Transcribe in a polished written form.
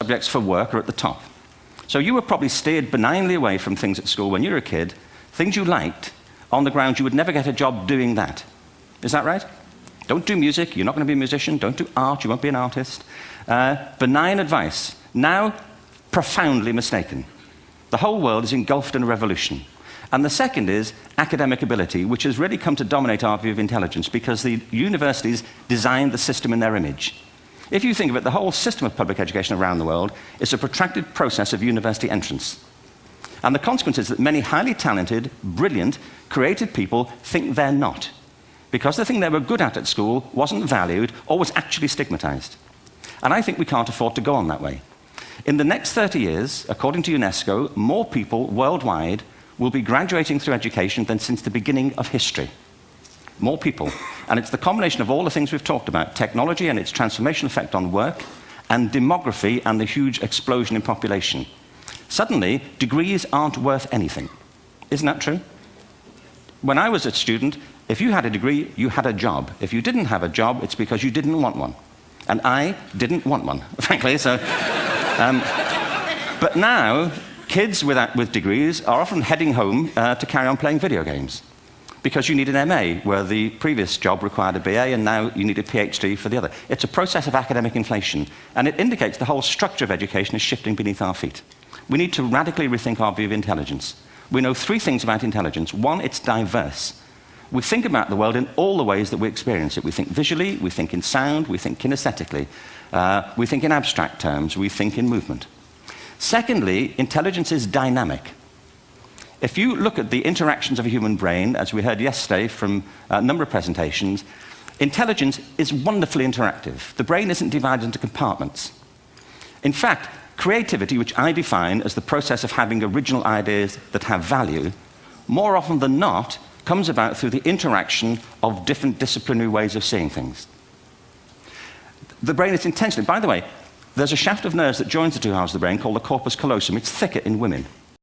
subjects for work are at the top. So you were probably steered benignly away from things at school when you were a kid, things you liked, on the grounds you would never get a job doing that. Is that right? Don't do music, you're not going to be a musician. Don't do art, you won't be an artist. Benign advice, now profoundly mistaken. The whole world is engulfed in a revolution. And the second is academic ability, which has really come to dominate our view of intelligence because the universities designed the system in their image. If you think of it, the whole system of public education around the world is a protracted process of university entrance. And the consequence is that many highly talented, brilliant, creative people think they're not, because the thing they were good at school wasn't valued or was actually stigmatized. And I think we can't afford to go on that way. In the next 30 years, according to UNESCO, more people worldwide will be graduating through education than since the beginning of history. More people. And it's the combination of all the things we've talked about, technology and its transformational effect on work, and demography and the huge explosion in population. Suddenly, degrees aren't worth anything. Isn't that true? When I was a student, if you had a degree, you had a job. If you didn't have a job, it's because you didn't want one. And I didn't want one, frankly. So, but now, kids with degrees are often heading home to carry on playing video games because you need an MA, where the previous job required a BA, and now you need a PhD for the other. It's a process of academic inflation, and it indicates the whole structure of education is shifting beneath our feet. We need to radically rethink our view of intelligence. We know three things about intelligence. One, it's diverse. We think about the world in all the ways that we experience it. We think visually, we think in sound, we think kinesthetically, we think in abstract terms, we think in movement. Secondly, intelligence is dynamic. If you look at the interactions of a human brain, as we heard yesterday from a number of presentations, intelligence is wonderfully interactive. The brain isn't divided into compartments. In fact, creativity, which I define as the process of having original ideas that have value, more often than not, comes about through the interaction of different disciplinary ways of seeing things. The brain is intentionally, by the way, there's a shaft of nerves that joins the two halves of the brain called the corpus callosum. It's thicker in women.